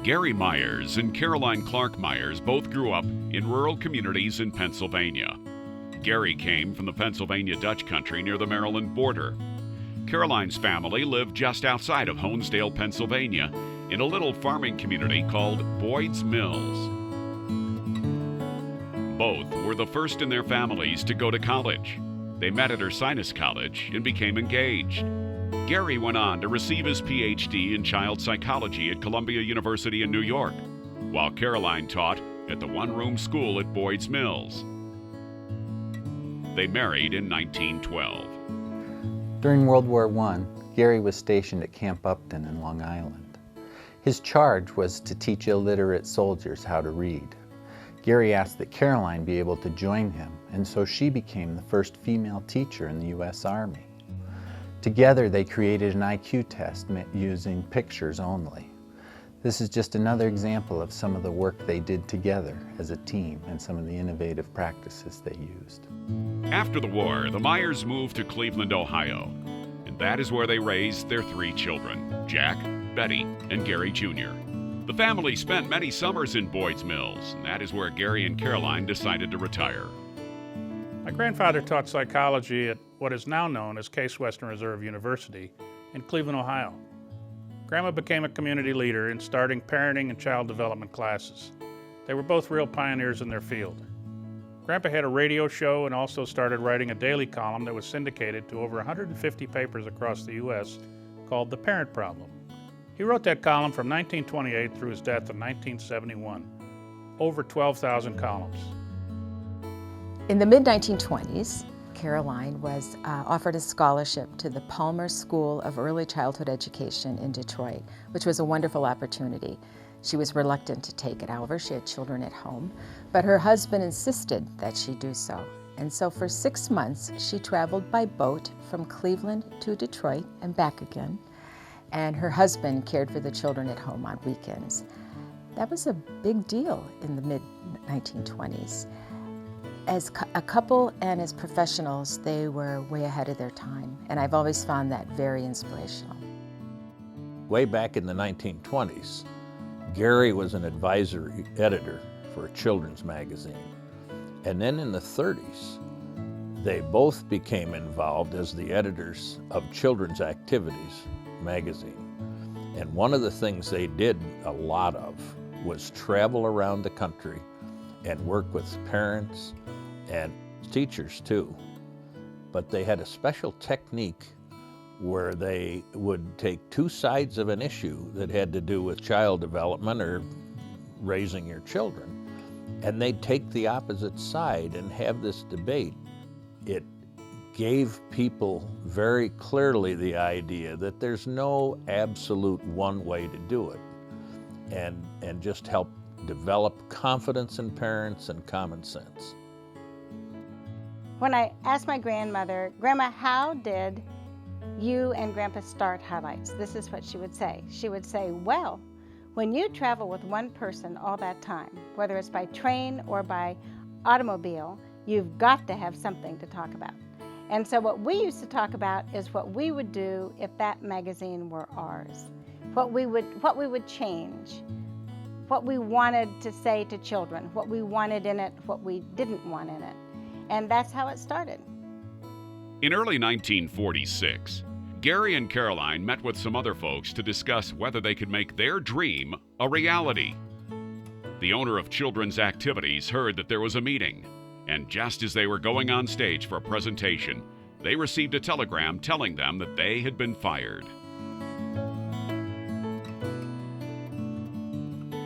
Garry Myers and Caroline Clark Myers both grew up in rural communities in Pennsylvania. Garry came from the Pennsylvania Dutch country near the Maryland border. Caroline's family lived just outside of Honesdale, Pennsylvania, in a little farming community called Boyd's Mills. Both were the first in their families to go to college. They met at Ursinus College and became engaged. Garry went on to receive his PhD in child psychology at Columbia University in New York, while Caroline taught at the one-room school at Boyd's Mills. They married in 1912. During World War I, Garry was stationed at Camp Upton in Long Island. His charge was to teach illiterate soldiers how to read. Garry asked that Caroline be able to join him, and so she became the first female teacher in the U.S. Army. Together, they created an IQ test using pictures only. This is just another example of some of the work they did together as a team and some of the innovative practices they used. After the war, the Myers moved to Cleveland, Ohio, and that is where they raised their 3 children, Jack, Betty, and Garry Jr. The family spent many summers in Boyd's Mills, and that is where Garry and Caroline decided to retire. My grandfather taught psychology at what is now known as Case Western Reserve University in Cleveland, Ohio. Grandma became a community leader in starting parenting and child development classes. They were both real pioneers in their field. Grandpa had a radio show and also started writing a daily column that was syndicated to over 150 papers across the U.S. called The Parent Problem. He wrote that column from 1928 through his death in 1971. Over 12,000 columns. In the mid-1920s, Caroline was offered a scholarship to the Palmer School of Early Childhood Education in Detroit, which was a wonderful opportunity. She was reluctant to take it, however, she had children at home, but her husband insisted that she do so. And so for 6 months, she traveled by boat from Cleveland to Detroit and back again, and her husband cared for the children at home on weekends. That was a big deal in the mid-1920s. As a couple and as professionals, they were way ahead of their time, and I've always found that very inspirational. Way back in the 1920s, Garry was an advisory editor for a children's magazine. And then in the 30s, they both became involved as the editors of Children's Activities magazine. And one of the things they did a lot of was travel around the country and work with parents and teachers too. But they had a special technique where they would take 2 sides of an issue that had to do with child development or raising your children, and they'd take the opposite side and have this debate. It gave people very clearly the idea that there's no absolute one way to do it, and just help develop confidence in parents and common sense. When I asked my grandmother, Grandma, how did you and Grandpa start Highlights? This is what she would say. She would say, well, when you travel with one person all that time, whether it's by train or by automobile, you've got to have something to talk about. And so what we used to talk about is what we would do if that magazine were ours, what we would change, what we wanted to say to children, what we wanted in it, what we didn't want in it. And that's how it started. In early 1946, Garry and Caroline met with some other folks to discuss whether they could make their dream a reality. The owner of Children's Activities heard that there was a meeting, and just as they were going on stage for a presentation, they received a telegram telling them that they had been fired.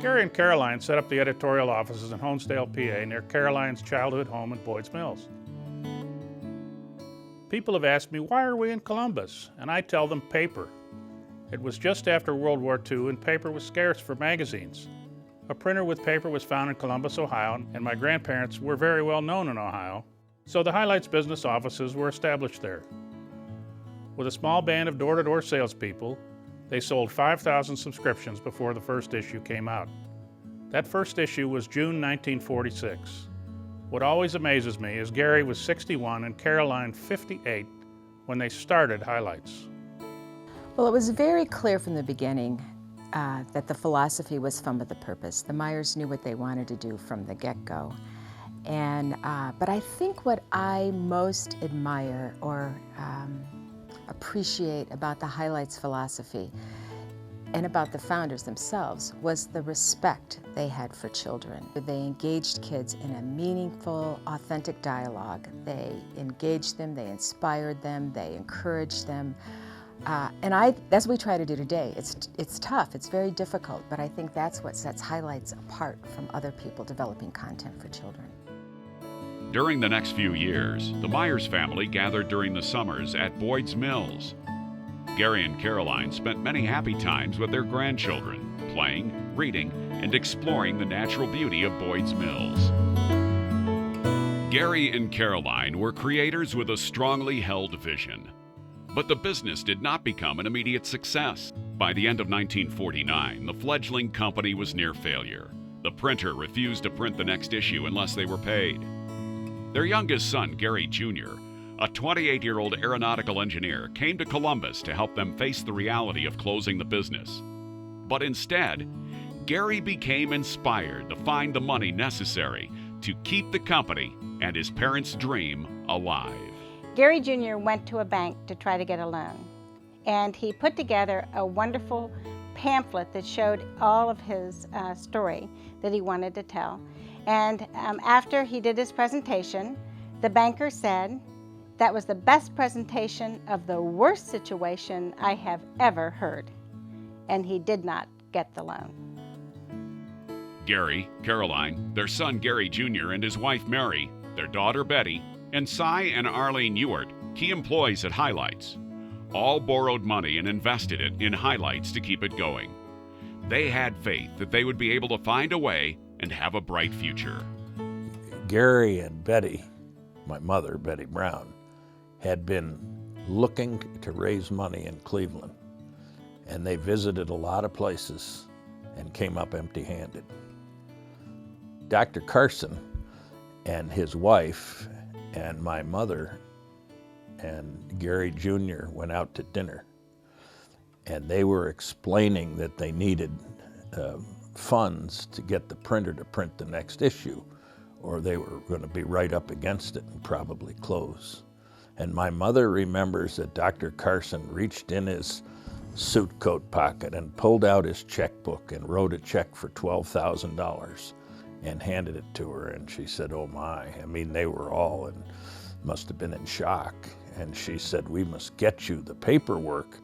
Garry and Caroline set up the editorial offices in Honesdale, PA, near Caroline's childhood home in Boyd's Mills. People have asked me, why are we in Columbus? And I tell them paper. It was just after World War II and paper was scarce for magazines. A printer with paper was found in Columbus, Ohio, and my grandparents were very well known in Ohio, so the Highlights business offices were established there. With a small band of door-to-door salespeople, they sold 5,000 subscriptions before the first issue came out. That first issue was June 1946. What always amazes me is Garry was 61 and Caroline 58 when they started Highlights. Well, it was very clear from the beginning that the philosophy was fun with a purpose. The Myers knew what they wanted to do from the get-go. But I think what I most admire or appreciate about the Highlights philosophy and about the founders themselves was the respect they had for children. They engaged kids in a meaningful, authentic dialogue. They engaged them, they inspired them, they encouraged them. That's what we try to do today. It's tough, it's very difficult, but I think that's what sets Highlights apart from other people developing content for children. During the next few years, the Myers family gathered during the summers at Boyd's Mills. Garry and Caroline spent many happy times with their grandchildren, playing, reading, and exploring the natural beauty of Boyd's Mills. Garry and Caroline were creators with a strongly held vision. But the business did not become an immediate success. By the end of 1949, the fledgling company was near failure. The printer refused to print the next issue unless they were paid. Their youngest son, Garry Jr., a 28-year-old aeronautical engineer, came to Columbus to help them face the reality of closing the business. But instead, Garry became inspired to find the money necessary to keep the company and his parents' dream alive. Garry Jr. went to a bank to try to get a loan, and he put together a wonderful pamphlet that showed all of his story that he wanted to tell. And after he did his presentation, the banker said, "That was the best presentation of the worst situation I have ever heard." And he did not get the loan. Garry, Caroline, their son Garry Jr. and his wife Mary, their daughter Betty, and Cy and Arlene Ewart, key employees at Highlights, all borrowed money and invested it in Highlights to keep it going. They had faith that they would be able to find a way and have a bright future. Garry and Betty, my mother, Betty Brown, had been looking to raise money in Cleveland, and they visited a lot of places and came up empty-handed. Dr. Carson and his wife and my mother and Garry Jr. went out to dinner, and they were explaining that they needed funds to get the printer to print the next issue, or they were going to be right up against it and probably close. And my mother remembers that Dr. Carson reached in his suit coat pocket and pulled out his checkbook and wrote a check for $12,000 and handed it to her, and she said, "Oh my." I mean, they were all and must have been in shock. And she said, "We must get you the paperwork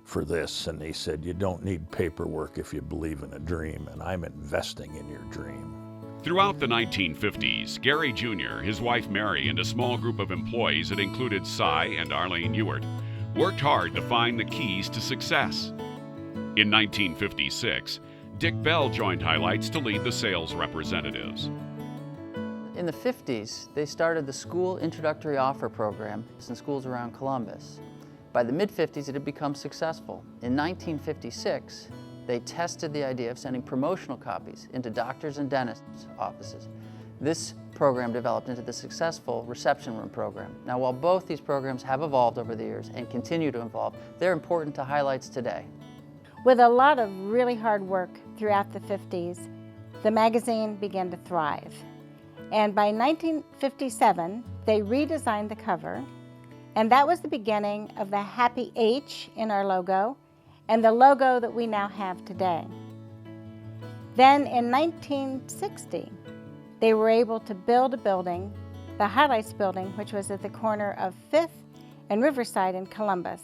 for this." And he said, "You don't need paperwork if you believe in a dream, and I'm investing in your dream." Throughout the 1950s, Garry Jr., his wife Mary, and a small group of employees that included Cy and Arlene Ewart worked hard to find the keys to success. In 1956, Dick Bell joined Highlights to lead the sales representatives. In the 50s, they started the School Introductory Offer Program in schools around Columbus. By the mid-50s, it had become successful. In 1956, they tested the idea of sending promotional copies into doctors' and dentists' offices. This program developed into the successful reception room program. Now, while both these programs have evolved over the years and continue to evolve, they're important to Highlights today. With a lot of really hard work throughout the 50s, the magazine began to thrive. And by 1957, they redesigned the cover, and that was the beginning of the happy H in our logo and the logo that we now have today. Then in 1960, they were able to build a building, the Highlights building, which was at the corner of 5th and Riverside in Columbus.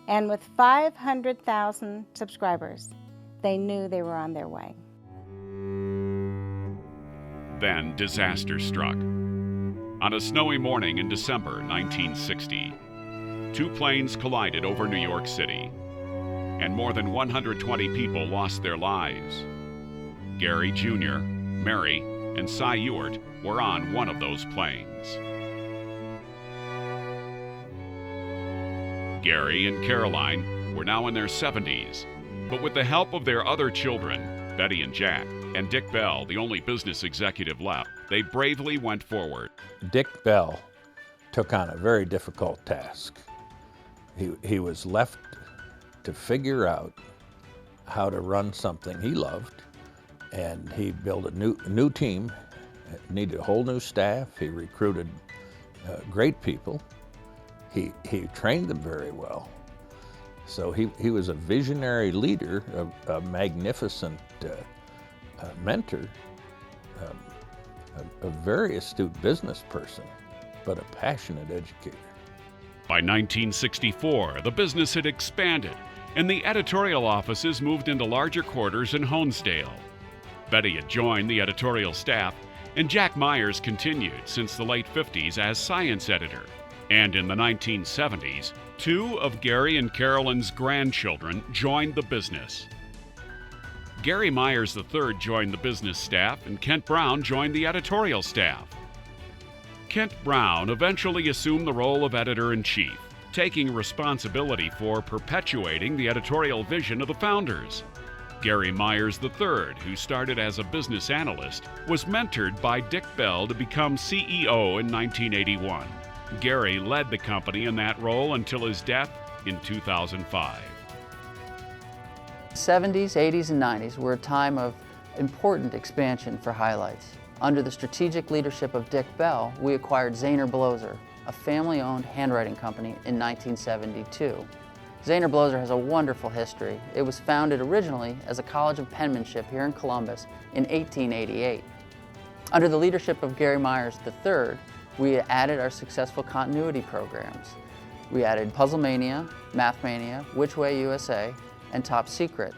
And with 500,000 subscribers, they knew they were on their way. Then disaster struck. On a snowy morning in December 1960, two planes collided over New York City, and more than 120 people lost their lives. Garry Jr., Mary, and Cy Ewart were on one of those planes. Garry and Caroline were now in their 70s, but with the help of their other children, Betty and Jack, and Dick Bell, the only business executive left, they bravely went forward. Dick Bell took on a very difficult task. He was left to figure out how to run something he loved, and he built a new team, needed a whole new staff. He recruited great people. He trained them very well. So he was a visionary leader, a magnificent mentor, a very astute business person, but a passionate educator. By 1964, the business had expanded, and the editorial offices moved into larger quarters in Honesdale. Betty had joined the editorial staff, and Jack Myers continued since the late 50s as science editor. And in the 1970s, 2 of Garry and Caroline's grandchildren joined the business. Garry Myers III joined the business staff, and Kent Brown joined the editorial staff. Kent Brown eventually assumed the role of editor-in-chief, taking responsibility for perpetuating the editorial vision of the founders. Garry Myers III, who started as a business analyst, was mentored by Dick Bell to become CEO in 1981. Garry led the company in that role until his death in 2005. The 70s, 80s, and 90s were a time of important expansion for Highlights. Under the strategic leadership of Dick Bell, we acquired Zahner Bloser, a family-owned handwriting company, in 1972. Zahner Bloser has a wonderful history. It was founded originally as a college of penmanship here in Columbus in 1888. Under the leadership of Garry Myers III, we added our successful continuity programs. We added Puzzle Mania, Math Mania, Which Way USA, and Top Secret.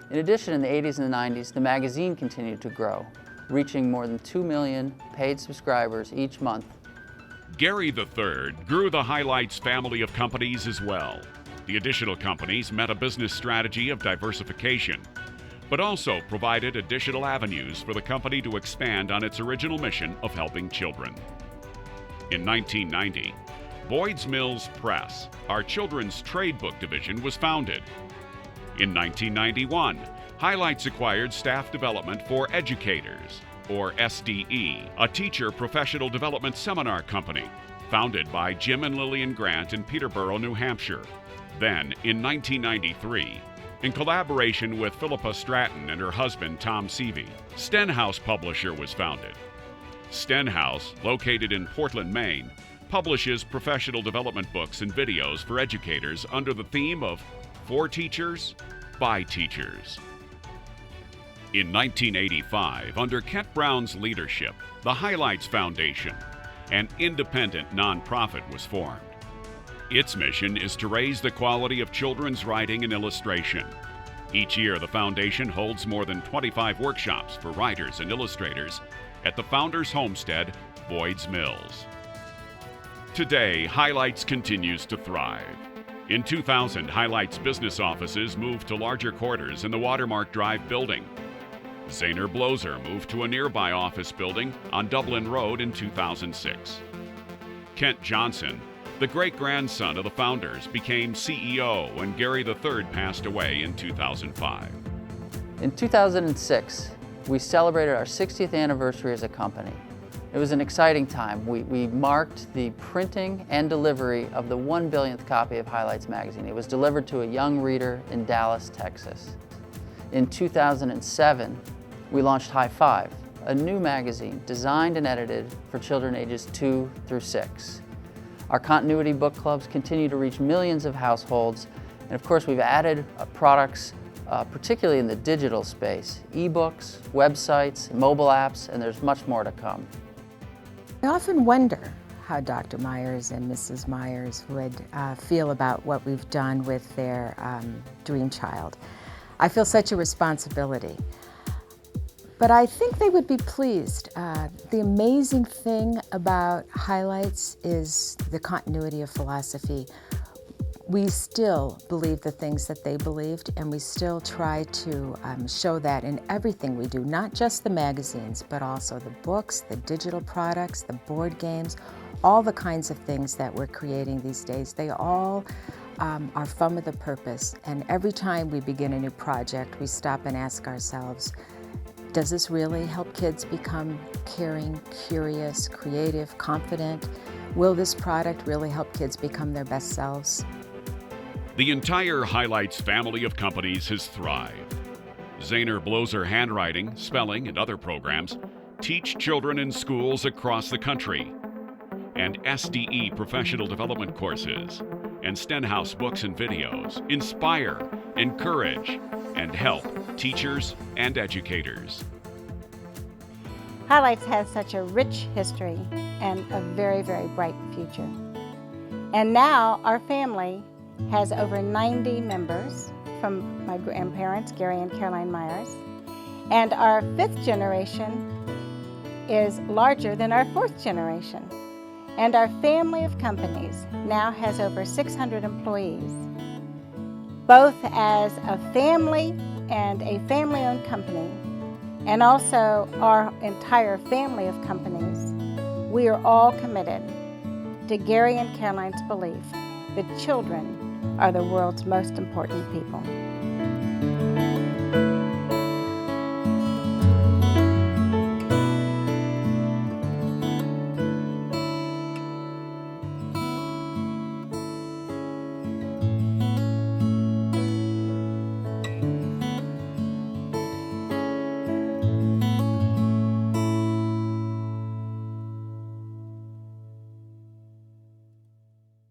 In addition, in the 80s and the 90s, the magazine continued to grow, reaching more than 2 million paid subscribers each month. Garry III grew the Highlights family of companies as well. The additional companies met a business strategy of diversification, but also provided additional avenues for the company to expand on its original mission of helping children. In 1990, Boyd's Mills Press, our children's trade book division, was founded. In 1991, Highlights acquired Staff Development for Educators, or SDE, a teacher professional development seminar company, founded by Jim and Lillian Grant in Peterborough, New Hampshire. Then, in 1993, in collaboration with Philippa Stratton and her husband Tom Seavey, Stenhouse Publisher was founded. Stenhouse, located in Portland, Maine, publishes professional development books and videos for educators under the theme of For Teachers, by Teachers. In 1985, under Kent Brown's leadership, the Highlights Foundation, an independent nonprofit, was formed. Its mission is to raise the quality of children's writing and illustration. Each year, the foundation holds more than 25 workshops for writers and illustrators at the founder's homestead, Boyd's Mills. Today, Highlights continues to thrive. In 2000, Highlights business offices moved to larger quarters in the Watermark Drive building. Zahner Bloser moved to a nearby office building on Dublin Road in 2006. Kent Johnson, the great-grandson of the founders, became CEO when Garry III passed away in 2005. In 2006, we celebrated our 60th anniversary as a company. It was an exciting time. We marked the printing and delivery of the 1 billionth copy of Highlights magazine. It was delivered to a young reader in Dallas, Texas. In 2007, we launched High Five, a new magazine designed and edited for children ages 2 through 6. Our continuity book clubs continue to reach millions of households, and of course we've added products particularly in the digital space, ebooks, websites, mobile apps, and there's much more to come. I often wonder how Dr. Myers and Mrs. Myers would feel about what we've done with their dream child. I feel such a responsibility. But I think they would be pleased. The amazing thing about Highlights is the continuity of philosophy. We still believe the things that they believed, and we still try to show that in everything we do, not just the magazines, but also the books, the digital products, the board games, all the kinds of things that we're creating these days. They all are fun with a purpose, and every time we begin a new project, we stop and ask ourselves, does this really help kids become caring, curious, creative, confident? Will this product really help kids become their best selves? The entire Highlights family of companies has thrived. Zahner Bloser handwriting, spelling, and other programs teach children in schools across the country. And SDE professional development courses and Stenhouse books and videos inspire, encourage, and help teachers and educators. Highlights has such a rich history and a very, very bright future. And now our family has over 90 members from my grandparents, Garry and Caroline Myers. And our 5th generation is larger than our 4th generation. And our family of companies now has over 600 employees, both as a family and a family-owned company, and also our entire family of companies. We are all committed to Garry and Caroline's belief that children are the world's most important people.